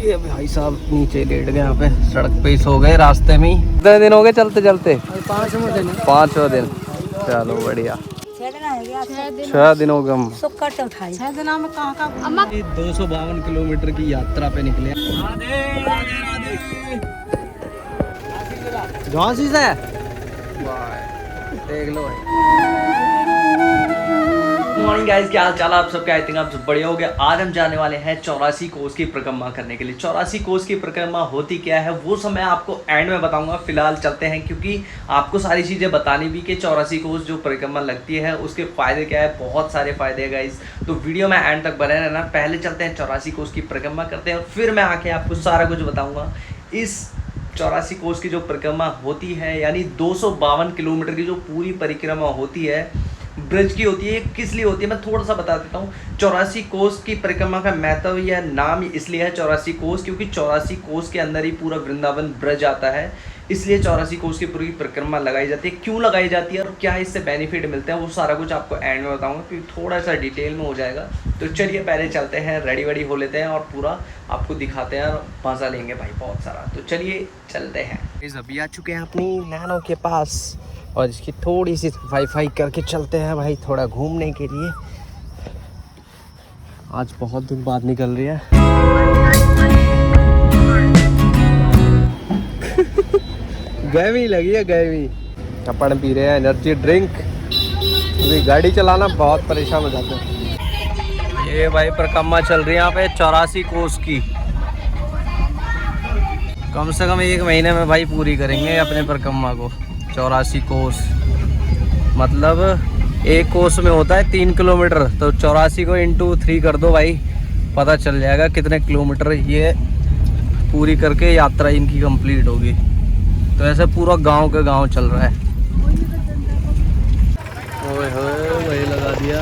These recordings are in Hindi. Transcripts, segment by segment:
ये भाई साहब नीचे लेट गए यहाँ पे, सड़क पे ही सो गए रास्ते में ही। कितने दिन हो गए चलते चलते? 5वां दिन। चलो बढ़िया, 6 दिन हो गए हम। 6 दिनों में कहाँ 252 किलोमीटर की यात्रा पे निकले। झांसी से देख लो मॉर्निंग गाइस, क्या हाल चाल आप सबके? आई थिंक आप सब बढ़िया हो गए। आज हम जाने वाले हैं 84 कोस की परिक्रमा करने के लिए। 84 कोस की परिक्रमा होती क्या है वो सब मैं आपको एंड में बताऊंगा। फिलहाल चलते हैं, क्योंकि आपको सारी चीज़ें बतानी भी कि 84 कोस जो परिक्रमा लगती है उसके फ़ायदे क्या है। बहुत सारे फ़ायदे हैं गाइस, तो वीडियो में एंड तक बने रहना। पहले चलते हैं 84 कोस की परिक्रमा करते हैं और फिर मैं आके आपको सारा कुछ बताऊँगा। इस 84 कोस की जो परिक्रमा होती है, यानी 252 किलोमीटर की जो पूरी परिक्रमा होती है, ब्रज की होती है। किस लिए होती है मैं थोड़ा सा बता देता हूँ। 84 कोस की परिक्रमा का महत्व या नाम इसलिए है 84 कोस, क्योंकि 84 कोस के अंदर ही पूरा वृंदावन ब्रज आता है, इसलिए 84 कोस की पूरी परिक्रमा लगाई जाती है। क्यों लगाई जाती है और क्या इससे बेनिफिट मिलते हैं वो सारा कुछ आपको एंड में बताऊंगा, क्योंकि थोड़ा सा डिटेल में हो जाएगा। तो चलिए पहले चलते हैं, रेडी वेडी हो लेते हैं और पूरा आपको दिखाते हैं और मजा लेंगे भाई बहुत सारा। तो चलिए चलते हैं। अभी आ चुके हैं अपनी नैनो के पास और इसकी थोड़ी सी सफाई करके चलते हैं भाई थोड़ा घूमने के लिए। आज बहुत दिन बाद निकल रही है। गर्मी लगी है, गर्मी। अपन पी रहे हैं एनर्जी ड्रिंक, क्योंकि गाड़ी चलाना बहुत परेशान हो जाते हैं। ये भाई परिक्रमा चल रही है यहाँ पे 84 कोस की। कम से कम 1 महीने में भाई पूरी करेंगे अपने परिक्रमा को। 84 कोस मतलब एक कोस में होता है 3 किलोमीटर, तो 84 को इंटू 3 कर दो भाई, पता चल जाएगा कितने किलोमीटर ये पूरी करके यात्रा इनकी कंप्लीट होगी। तो ऐसे पूरा गांव के गांव चल रहा है। ओए होए वही लगा दिया।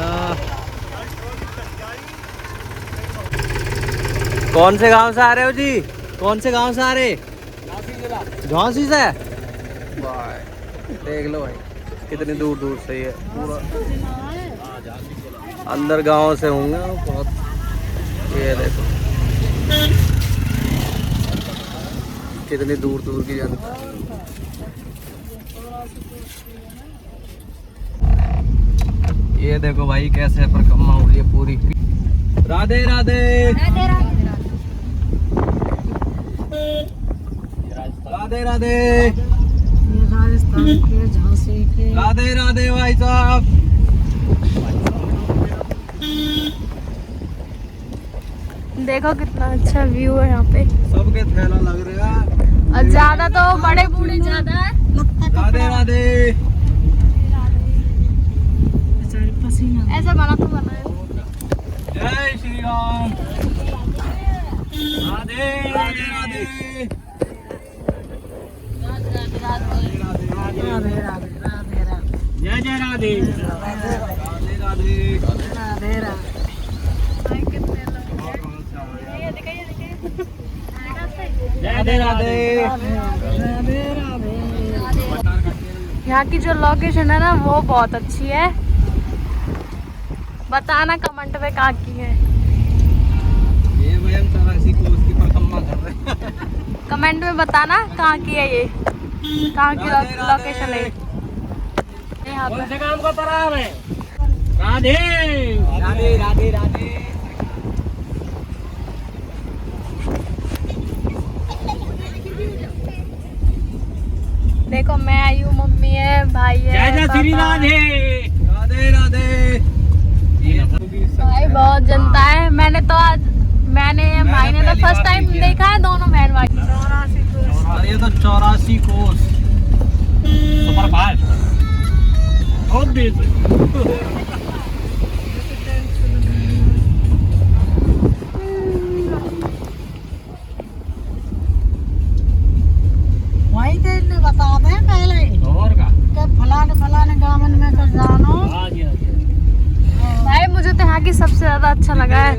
कौन से गांव से आ रहे हो जी? कौन से गांव से आ रहे? झांसी से। देख लो भाई कितनी दूर दूर से ही है, पूरा अंदर गांव से होंगे बहुत। ये देखो कितनी दूर दूर की जनता। ये देखो भाई कैसे परिक्रमा हो रही है पूरी। राधे राधे राधे राधे राधे राधे राधे राधे भाई साहब। देखो कितना अच्छा व्यू है यहाँ पे। सबके थैला लग रहा है और ज्यादा तो बड़े बूढ़े ज्यादा है। राधे राधे। ऐसा बना तो बना है। जय श्री राम। राधे राधे राधे जय जय राधे राधे राधे राधे राधे। राधे राधे। यहाँ की जो लोकेशन है ना वो बहुत अच्छी है। बताना कमेंट में कहाँ की है। ये भाई हम 84 कोस की परिक्रमा कर रहे हैं। कमेंट में बताना कहाँ की है, ये कहाँ की लोकेशन है। यहाँ पे काम का तरह है। राधे राधे राधे राधे। देखो मैं आई हूँ, मम्मी है, भाई है, राधे राधे राधे। भाई बहुत जनता है। मैंने भाई ने तो फर्स्ट टाइम देखा है दोनों बहन भाई। ये तो 84 कोस सुपरफास्ट बहुत तेज। वही तो इन्हें बता दें पहले और का फलाने गाँव में कर जानो। भाई मुझे तो यहाँ की सबसे ज्यादा अच्छा लगा है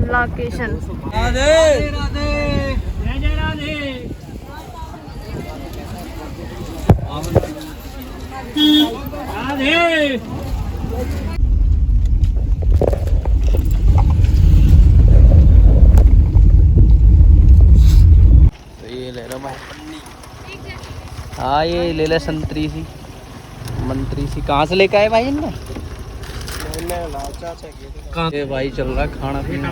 लोकेशन। राधे राधे जय जय राधे। राधे हाँ ये ले ले संतरी सी मंत्री सी। कहाँ से लेके आए भाई इनने? ये भाई चल रहा है खाना पीना।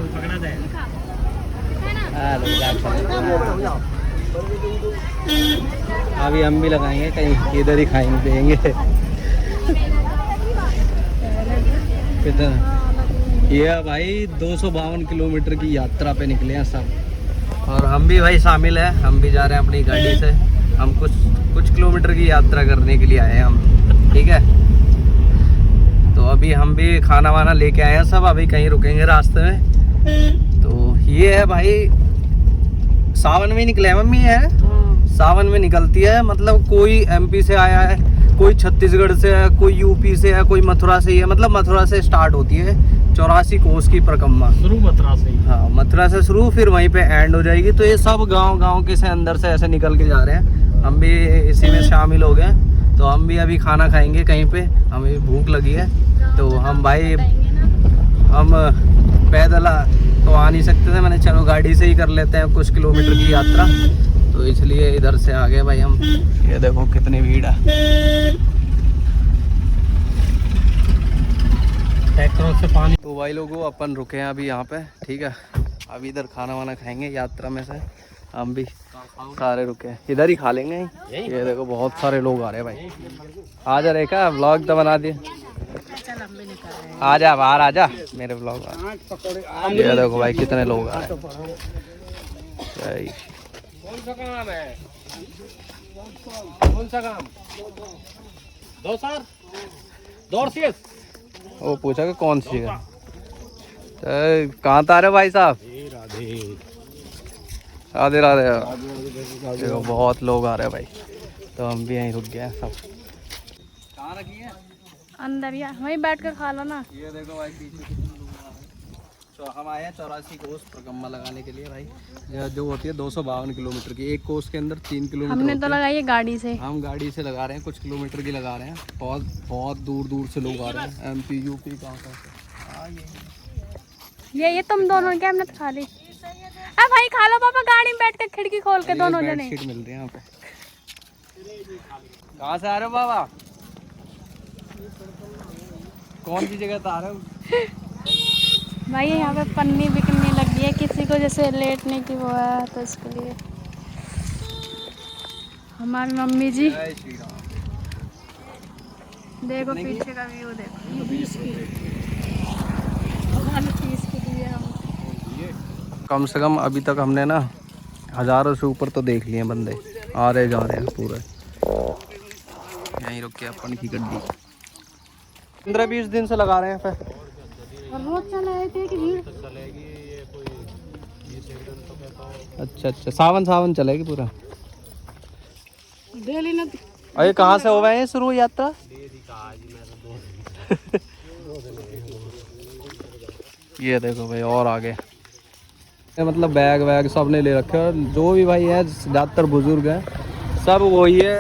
अभी हम भी लगाएंगे कहीं, इधर ही खाएंगे पिएंगे। कितना ये भाई 252 किलोमीटर की यात्रा पे निकले हैं सब, और हम भी भाई शामिल हैं। हम भी जा रहे हैं अपनी गाड़ी से। हम कुछ किलोमीटर की यात्रा करने के लिए आए हैं हम, ठीक है। तो अभी हम भी खाना वाना लेके आए हैं सब, अभी कहीं रुकेंगे रास्ते में। तो ये है भाई, सावन में निकले हैं मम्मी है, सावन में निकलती है। मतलब कोई एमपी से आया है, कोई छत्तीसगढ़ से है, कोई यूपी से है, कोई मथुरा से ही है। मतलब मथुरा से स्टार्ट होती है 84 कोस की परिक्रमा, शुरू मथुरा से ही। हाँ मथुरा से शुरू, फिर वहीं पे एंड हो जाएगी। तो ये सब गांव के से अंदर से ऐसे निकल के जा रहे हैं। हम भी इसी में शामिल हो गए। तो हम भी अभी खाना खाएंगे कहीं पे, हमें भूख लगी है। तो हम भाई हम पैदल तो आ नहीं सकते थे, मैंने चलो गाड़ी से ही कर लेते हैं कुछ किलोमीटर की यात्रा। तो इसलिए इधर से आ गए भाई हम। ये देखो कितनी भीड़ है, ट्रैक्टरों से पानी। तो भाई लोगों अपन रुके हैं अभी यहाँ पे, ठीक है। अभी इधर खाना वाना खाएंगे यात्रा में से, हम भी सारे रुके हैं इधर ही खा लेंगे। ये देखो बहुत सारे लोग आ रहे हैं भाई। आ जा रहे क्या, व्लॉग तो बना दिए। आ जा बाहर, आ जा मेरे व्लॉग। ये देखो भाई कितने लोग आ रहे हैं। कौन सा काम है? कौन सा काम? दो सर दौड़ से वो पूछा कि कौन सी है। कहाँ आ रहे भाई साहब? राधे राधे। देखो बहुत लोग आ रहे हैं भाई, तो हम भी यहीं रुक गए हैं सब। कहाँ रखी है? अंदर या वहीं बैठ कर खा लो ना। ये देखो भाई पीछे तो हम आए हैं 84 कोस परिक्रमा लगाने के लिए भाई। जो होती है 252 किलोमीटर की, एक कोस के अंदर 3 किलोमीटर। हमने तो लगाई है गाड़ी से, हम गाड़ी से लगा रहे हैं, कुछ किलोमीटर की लगा रहे हैं। बहुत दूर दूर से लोग आ रहे हैं, एमपी यूपी कहाँ से। ये तुम दोनों क्या हमने तो खा ली। अब भाई खा लो पापा, गाड़ी में बैठ कर खिड़की खोल के दोनों जने। सीट मिल रही है यहाँ पे। कहाँ से आ रहे हो बाबा? कौन सी जगह से आ रहे हो? भाई यहाँ पे पन्नी बिकने लगी है, किसी को जैसे लेटने की वो है तो इसके लिए। हमारी मम्मी जी देखो पीछे का व्यू देखो। 20 के लिए हम कम से कम अभी तक हमने ना 1000 से ऊपर तो देख लिए बंदे, आ रहे जा रहे हैं पूरे। यहीं रुक के अपन की गड्डी 15-20 दिन से लगा रहे हैं पे। रोज चलाए थे कि भीड़ अच्छा सावन चलेगी पूरा डेली ना। अरे कहाँ से हो गए हैं शुरू यात्रा? ये देखो भाई और आगे मतलब बैग वैग सब ने ले रखे हैं। जो भी भाई है ज़्यादातर बुजुर्ग हैं, सब वही है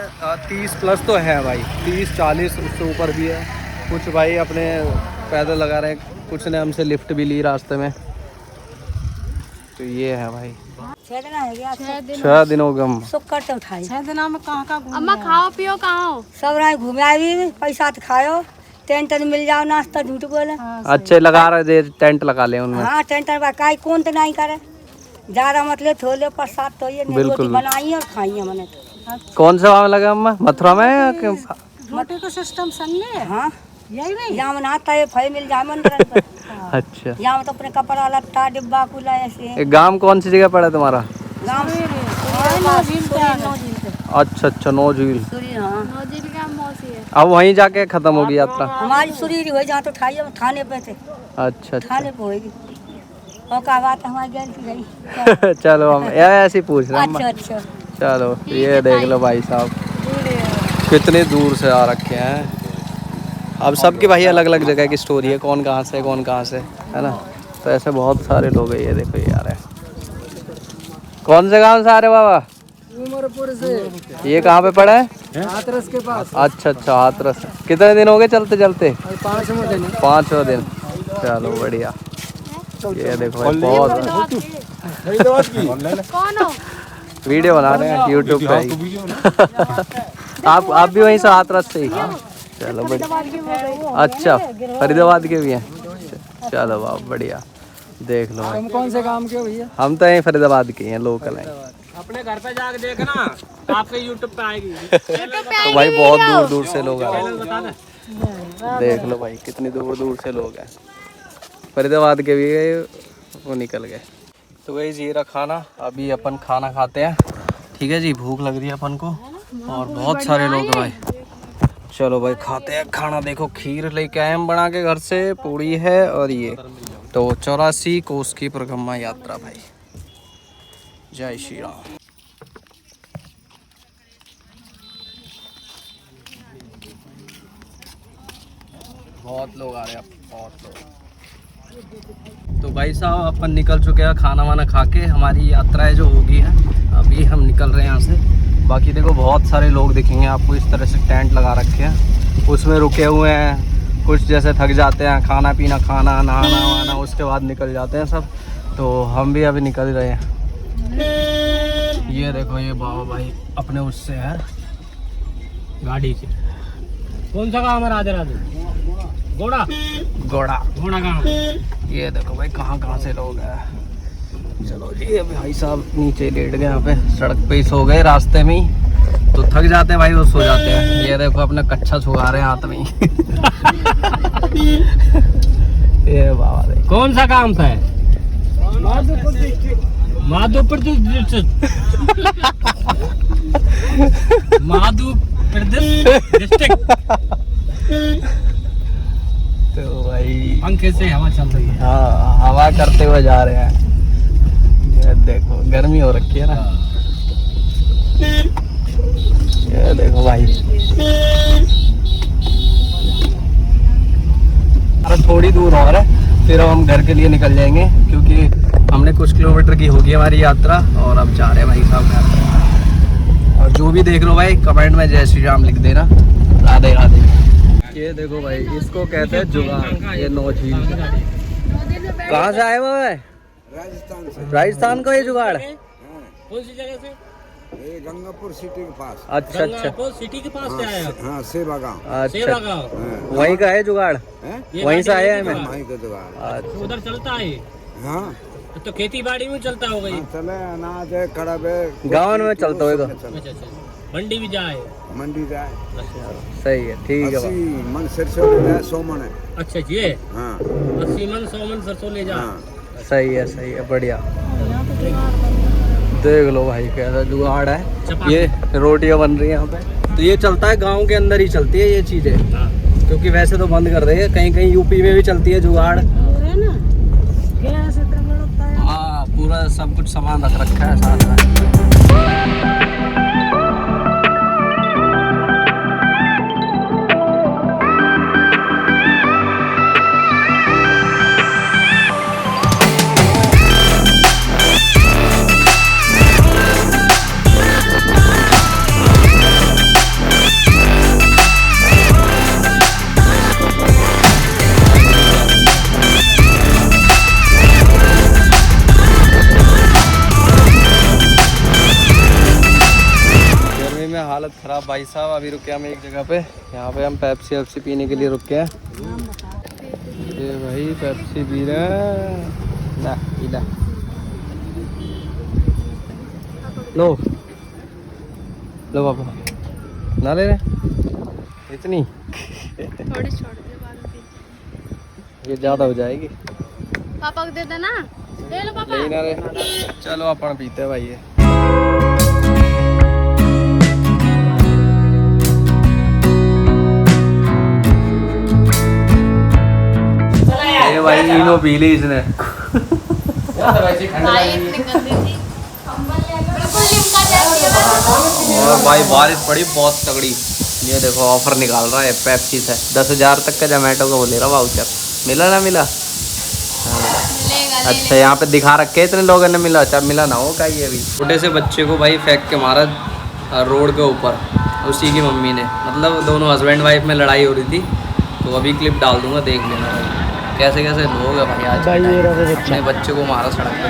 30 प्लस तो है भाई, 30-40 उससे ऊपर भी है। कुछ भाई अपने पैदल लगा रहे हैं, कुछ ने हमसे लिफ्ट भी ली रास्ते में। तो ये है भाई 6 दिन है गया, 6 दिनों का हम शुक्र तो उठाई 6 दिनों में कहाँ अम्मा खाओ पियो कहाँ हो? सब राय घूमे आई, पैसा तो खाओ, टेंट मिल जाओ, नाश्ता झूठ बोले। अच्छे लगा रहे, टेंट लगा ले उनमें। हाँ टेंट काई कौन तो नहीं करे, ज्यादा मतलब थोड़े प्रसाद तो ये रोटी बनाई और खाई है मैंने। कौन से वहाँ लगा अम्मा, मथुरा में या रोटी का सिस्टम संगे? हाँ यही नहीं, यहाँ बनाता है फल मिल जाए मंदिर पर। अच्छा यहाँ तो अपने कपड़ा लत्ता डिब्बा कुला ऐसे। गांव कौन सी जगह पड़ा है तुम्हारा? गाँव अच्छा 9 झील। नौजील का मौसी है। अब वहीं जाके खत्म होगी यात्रा? हमारी सुरीरी हुई जहाँ तो ठाई थाने पे थे। अच्छा थाने पे होगी और का बात हमारी गलती नहीं। चलो हम ऐसे ही पूछ रहे हैं। अच्छा चलो ये देख लो भाई साहब कितने दूर से आ रखे हैं। अब सबकी भाई अलग अलग जगह की स्टोरी है, कौन कहाँ से है ना। तो ऐसे बहुत सारे लोग हैं। ये देखो ये आ रहे हैं। कौन से गांव से आ रहे बाबा? उमरपुर से। ये कहाँ पे पड़ा है? हाथरस के पास। अच्छा हाथरस। कितने दिन हो गए चलते चलते? 5वां दिन। चलो बढ़िया। ये देखो भाई बहुत कौन हो? वीडियो बना रहे हैं यूट्यूब पे। आप भी वहीं से हाथरस से ही? चलो बढ़िया। अच्छा फरीदाबाद के भी हैं। चलो वाह बढ़िया। देख लो तुम कौन से काम के हो भैया? हम तो यहीं फरीदाबाद के हैं, लोकल हैं। अपने घर पे जाके देखना आपके यूट्यूब पे आएगी। तो भाई बहुत दूर दूर से लोग आए। बता दे। देख लो भाई कितनी दूर दूर से लोग हैं। फरीदाबाद के भी गए, वो निकल गए। तो वही जी रहा खाना, अभी अपन खाना खाते हैं। ठीक है जी, भूख लग रही है अपन को और बहुत सारे लोग हैं भाई। चलो भाई खाते हैं खाना। देखो खीर लेके आए हम बना के घर से, पूड़ी है और ये तो 84 कोस की परिक्रमा यात्रा भाई। जय श्री राम। बहुत लोग आ रहे हैं, बहुत लोग। तो भाई साहब अपन निकल चुके हैं खाना वाना खा के। हमारी यात्रा है जो होगी है, अभी हम निकल रहे हैं यहाँ से। बाकी देखो बहुत सारे लोग दिखेंगे आपको, इस तरह से टेंट लगा रखे हैं, उसमें रुके हुए हैं। कुछ जैसे थक जाते हैं, खाना पीना खाना नहाना वाना उसके बाद निकल जाते हैं सब। तो हम भी अभी निकल रहे हैं। ये देखो ये बाबा भाई अपने उससे है गाड़ी से। कौन सा काम है राधे राधे? घोड़ा घोड़ा घोड़ा काम। ये देखो भाई कहाँ से लोग हैं। चलो जी अभी भाई साहब नीचे लेट गए यहाँ पे, सड़क पे ही सो गए रास्ते में ही। तो थक जाते हैं भाई, वो सो जाते हैं। ये देखो अपना कच्चा छुआ रहे हैं हाथ में ही। ये बाबा देखो कौन सा काम था? माधोपुर डिस्ट्रिक्ट। माधोपुर डिस्ट्रिक्ट। तो भाई पंखे से हवा चल रही है। हाँ हवा करते हुए जा रहे हैं। ये देखो गर्मी हो रखी है ना। ये देखो भाई अरे थोड़ी दूर और है, फिर हम घर के लिए निकल जाएंगे क्योंकि हमने कुछ किलोमीटर की होगी हमारी यात्रा और अब जा रहे हैं भाई साहब घर। और जो भी देख लो भाई कमेंट में जय श्री राम लिख देना। राधे राधे। ये देखो भाई इसको कहते हैं जुगाड़। ये नौ झील कहाँ से आए हुआ है? राजस्थान से। राजस्थान का ये जुगाड़? कौन सी जगह से? ये गंगापुर सिटी के पास। अच्छा अच्छा गंगापुर सिटी के पास से आया। हाँ सेवा गाँव। सेवा अच्छा गाँव। वहीं का है जुगाड़? हैं? वहीं से आया है मैं। माई का जुगाड़। अच्छा उधर चलता है। हाँ तो खेती बाड़ी में चलता होगा ये। हाँ, चले अनाज है कड़ब है। गाँव में चलता होगा। अच्छा अच्छा। मंडी भी जाए। मंडी जाए। सही है ठीक है 80 भाई। मन सरसों ले जाए 100 मन है। अच्छा जी। हाँ 80 मन 100 मन सरसों ले जा। हाँ सही है बढ़िया। देख लो भाई कैसा जुगाड़ है। ये रोटियां बन रही है यहाँ पे। तो ये चलता है गांव के अंदर ही चलती है ये चीजें, क्योंकि वैसे तो बंद कर रहे हैं। कहीं कहीं यूपी में भी चलती है जुगाड़। हाँ पूरा सब कुछ सामान रख रखा है साथ में। हालत ख़राब भाई साहब। अभी रुके हम एक जगह पे, यहाँ पे हम पेप्सी वेप्सी पीने के लिए रुके हैं। ये भाई पेप्सी पी रहे हैं ना, पी ला लो लो पापा ना ले रहे इतनी। थोड़ी छोड़ दे बाद में। ये ज़्यादा हो जाएगी। पापा को दे देना। ले लो पापा। ले ना रे। चलो अपन पीते हैं भाई। ये भाई इनो पी ली इसने। भाई इतनी गंदी थी। बिल्कुल लिमका जैसी है। और भाई बारिश पड़ी बहुत तगड़ी। ये देखो ऑफर निकाल रहा है पेप्सी से 10,000 तक का जोमेटो का वो ले रहा वाउचर। मिला ना मिला? अच्छा यहाँ पे दिखा रखे इतने लोगों ने मिला। अच्छा मिला ना हो का ये भी। छोटे से बच्चे को भाई फेंक के मारा रोड के ऊपर, उसी की मम्मी ने। मतलब दोनों हस्बैंड वाइफ में लड़ाई हो रही थी। तो अभी क्लिप डाल दूंगा देख लेना। कैसे कैसे लोग हैं भाई आज अपने बच्चे को मारा सड़क पे।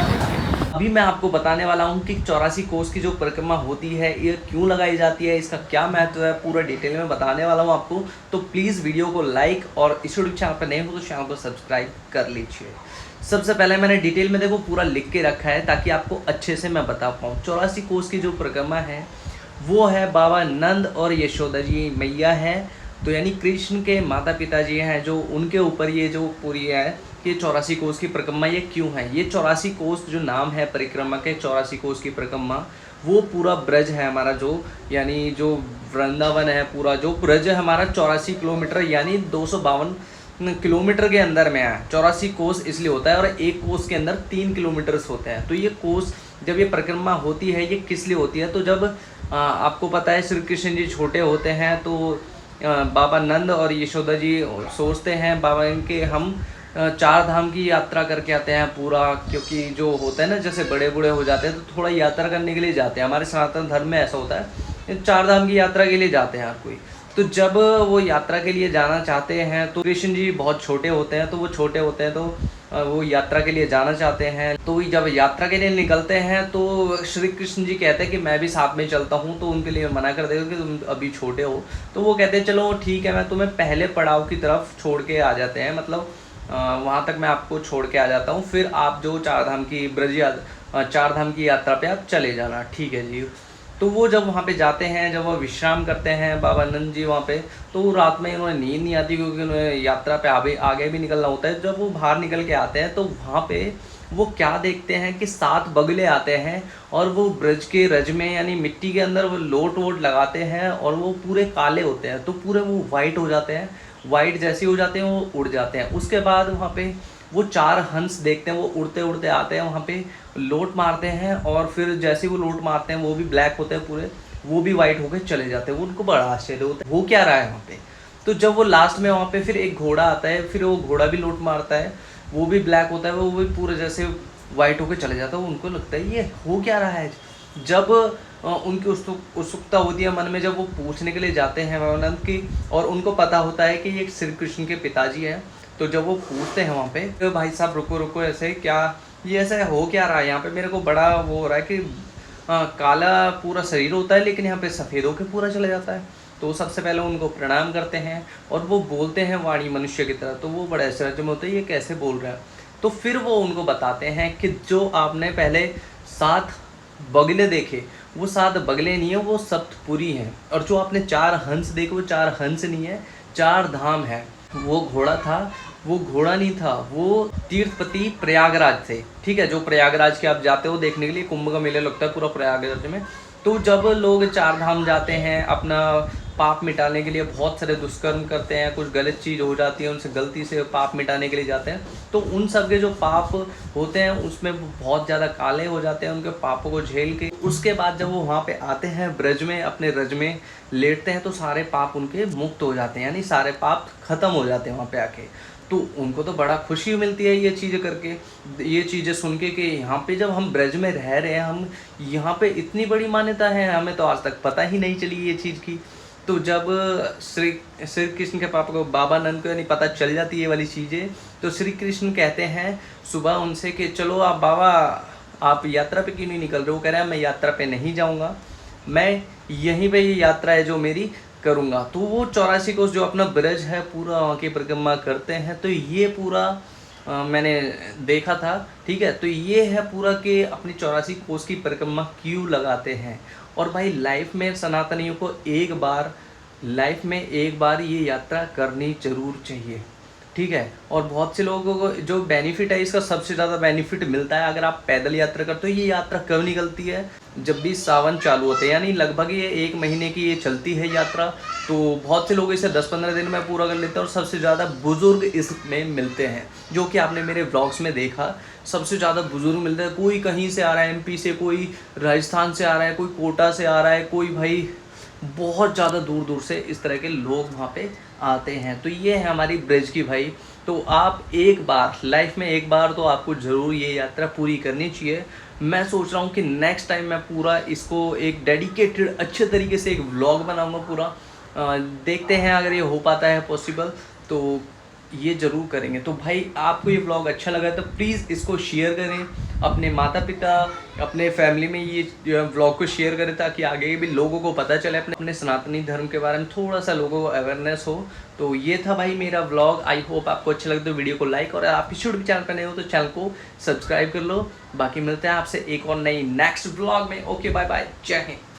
अभी मैं आपको बताने वाला हूँ कि 84 कोस की जो परिक्रमा होती है ये क्यों लगाई जाती है, इसका क्या महत्व है, पूरा डिटेल में बताने वाला हूँ आपको। तो प्लीज़ वीडियो को लाइक और इस यूट्यूब चैनल पर नए हो तो चैनल को सब्सक्राइब कर लीजिए। सबसे पहले मैंने डिटेल में देखो पूरा लिख के रखा है ताकि आपको अच्छे से मैं बता पाऊँ। 84 कोस की जो परिक्रमा है वो है बाबा नंद और यशोदा जी मैया है, तो यानी कृष्ण के माता पिता जी हैं जो उनके ऊपर ये जो पूरी है कि 84 कोस की परिक्रमा ये क्यों है। ये 84 कोस जो नाम है परिक्रमा के 84 कोस की परिक्रमा, वो पूरा ब्रज है हमारा, जो यानी जो वृंदावन है पूरा जो ब्रज है हमारा 84 किलोमीटर यानी 252 किलोमीटर के अंदर में है। 84 कोस इसलिए होता है और एक कोस के अंदर 3 किलोमीटर होते हैं। तो ये कोस जब ये परिक्रमा होती है ये किस लिए होती है, तो जब आपको पता है श्री कृष्ण जी छोटे होते हैं तो बाबा नंद और यशोदा जी सोचते हैं बाबा इनके हम 4 धाम की यात्रा करके आते हैं पूरा, क्योंकि जो होता है ना जैसे बड़े बूढ़े हो जाते हैं तो थोड़ा यात्रा करने के लिए जाते हैं। हमारे सनातन धर्म में ऐसा होता है 4 धाम की यात्रा के लिए जाते हैं हर कोई। तो जब वो यात्रा के लिए जाना चाहते हैं तो कृष्ण जी बहुत छोटे होते हैं, तो वो छोटे होते हैं तो वो यात्रा के लिए जाना चाहते हैं। तो जब यात्रा के लिए निकलते हैं तो श्री कृष्ण जी कहते हैं कि मैं भी साथ में चलता हूँ, तो उनके लिए मना कर देगा कि तुम अभी छोटे हो। तो वो कहते हैं चलो ठीक है मैं तुम्हें पहले पड़ाव की तरफ छोड़ के आ जाते हैं, मतलब वहाँ तक मैं आपको छोड़ के आ जाता हूँ, फिर आप जो 4 धाम की 4 धाम की यात्रा पे आप चले जाना, ठीक है जी। तो वो जब वहाँ पे जाते हैं, जब वो विश्राम करते हैं बाबा नंद जी वहाँ पे, तो रात में उन्हें नींद नहीं आती क्योंकि उन्हें यात्रा पे आगे भी निकलना होता है। जब वो बाहर निकल के आते हैं तो वहाँ पे वो क्या देखते हैं कि 7 बगले आते हैं और वो ब्रज के रज में यानी मिट्टी के अंदर वो लोट वोट लगाते हैं और वो पूरे काले होते हैं, तो पूरे वो वाइट हो जाते हैं। वाइट जैसे हो जाते हैं वो उड़ जाते हैं। उसके बाद वहाँ पे वो 4 हंस देखते हैं, वो उड़ते उड़ते आते हैं वहाँ पे, लोट मारते हैं और फिर जैसे वो लोट मारते हैं वो भी ब्लैक होते हैं पूरे, वो भी वाइट होकर चले जाते हैं। उनको बड़ा आश्चर्य होता है वो क्या रहा है वहाँ पे। तो जब वो लास्ट में वहाँ पे फिर एक घोड़ा आता है, फिर वो घोड़ा भी लोट मारता है, वो भी ब्लैक होता है, वो भी पूरे जैसे वाइट होकर चले जाता है। उनको लगता है ये हो क्या रहा है। जब उनकी उत्सुकता होती है मन में, जब वो पूछने के लिए जाते हैं भगवानंद की, और उनको पता होता है कि ये श्री कृष्ण के पिताजी हैं, तो जब वो पूछते हैं वहाँ पे तो भाई साहब रुको रुको ऐसे क्या ये ऐसा हो क्या रहा है यहाँ पे, मेरे को बड़ा वो हो रहा है कि काला पूरा शरीर होता है लेकिन यहाँ पे सफ़ेद होकर पूरा चला जाता है। तो सबसे पहले उनको प्रणाम करते हैं और वो बोलते हैं वाणी मनुष्य की तरह, तो वो बड़े आश्चर्य में होते हैं ये कैसे बोल रहा है। तो फिर वो उनको बताते हैं कि जो आपने पहले 7 बगले देखे वो 7 बगले नहीं है, वो सप्तपुरी हैं। और जो आपने 4 हंस देखे वो 4 हंस नहीं है, 4 धाम है। वो घोड़ा था वो घोड़ा नहीं था, वो तीर्थपति प्रयागराज थे, ठीक है। जो प्रयागराज के आप जाते हो देखने के लिए, कुंभ का मेला लगता है पूरा प्रयागराज में। तो जब लोग 4 धाम जाते हैं अपना पाप मिटाने के लिए, बहुत सारे दुष्कर्म करते हैं, कुछ गलत चीज़ हो जाती है उनसे, गलती से पाप मिटाने के लिए जाते हैं, तो उन सब के जो पाप होते हैं उसमें बहुत ज़्यादा काले हो जाते हैं, उनके पापों को झेल के उसके बाद जब वो वहाँ पे आते हैं ब्रज में, अपने रज में लेटते हैं, तो सारे पाप उनके मुक्त हो जाते हैं, यानी सारे पाप खत्म हो जाते हैं वहाँ पे आके। तो उनको तो बड़ा खुशी मिलती है ये चीज़ें करके, ये चीज़ें सुन के कि यहाँ पे जब हम ब्रज में रह रहे हैं, हम यहाँ पे इतनी बड़ी मान्यता है, हमें तो आज तक पता ही नहीं चली ये चीज़ की। तो जब श्री कृष्ण के पापा को बाबा नंद को यानी पता चल जाती है ये वाली चीज़ें, तो श्री कृष्ण कहते हैं सुबह उनसे कि चलो आप बाबा आप यात्रा पे क्यों नहीं निकल रहे हो। कह रहे हैं मैं यात्रा पे नहीं जाऊँगा, मैं यहीं पे ये यात्रा है जो मेरी करूँगा। तो वो 84 कोस जो अपना ब्रज है पूरा वहाँ की परिक्रमा करते हैं। तो ये पूरा मैंने देखा था, ठीक है। तो ये है पूरा कि अपनी 84 कोस की परिक्रमा क्यों लगाते हैं। और भाई लाइफ में सनातनियों को एक बार ये यात्रा करनी जरूर चाहिए, ठीक है। और बहुत से लोगों को जो बेनिफिट है इसका, सबसे ज़्यादा बेनिफिट मिलता है अगर आप पैदल यात्रा करते हो। ये यात्रा कब निकलती है, जब भी सावन चालू होते हैं, यानी लगभग ये 1 महीने की ये चलती है यात्रा। तो बहुत से लोग इसे 10-15 दिन में पूरा कर लेते हैं और सबसे ज़्यादा बुज़ुर्ग इसमें मिलते हैं, जो कि आपने मेरे ब्लॉग्स में देखा। सबसे ज़्यादा बुज़ुर्ग मिलते हैं, कोई कहीं से आ रहा है MP से, कोई राजस्थान से आ रहा है, कोई कोटा से आ रहा है, कोई भाई बहुत ज़्यादा दूर दूर से इस तरह के लोग वहाँ पे आते हैं। तो ये है हमारी ब्रज की भाई। तो आप एक बार लाइफ में एक बार तो आपको ज़रूर ये यात्रा पूरी करनी चाहिए। मैं सोच रहा हूँ कि नेक्स्ट टाइम मैं पूरा इसको एक डेडिकेटेड अच्छे तरीके से एक व्लॉग बनाऊँगा पूरा। देखते हैं अगर ये हो पाता है पॉसिबल। तो ये ज़रूर करेंगे। तो भाई आपको ये व्लॉग अच्छा लगा तो प्लीज़ इसको शेयर करें, अपने माता पिता अपने फैमिली में ये व्लॉग को शेयर करें ताकि आगे भी लोगों को पता चले अपने सनातनी धर्म के बारे में, थोड़ा सा लोगों को अवेयरनेस हो। तो ये था भाई मेरा व्लॉग। आई होप आपको अच्छा लगे तो वीडियो को लाइक और आप किसी भी चैनल पर नए हो तो चैनल को सब्सक्राइब कर लो। बाकी मिलते हैं आपसे एक और नई नेक्स्ट व्लॉग में। ओके बाय बाय, जय हिंद।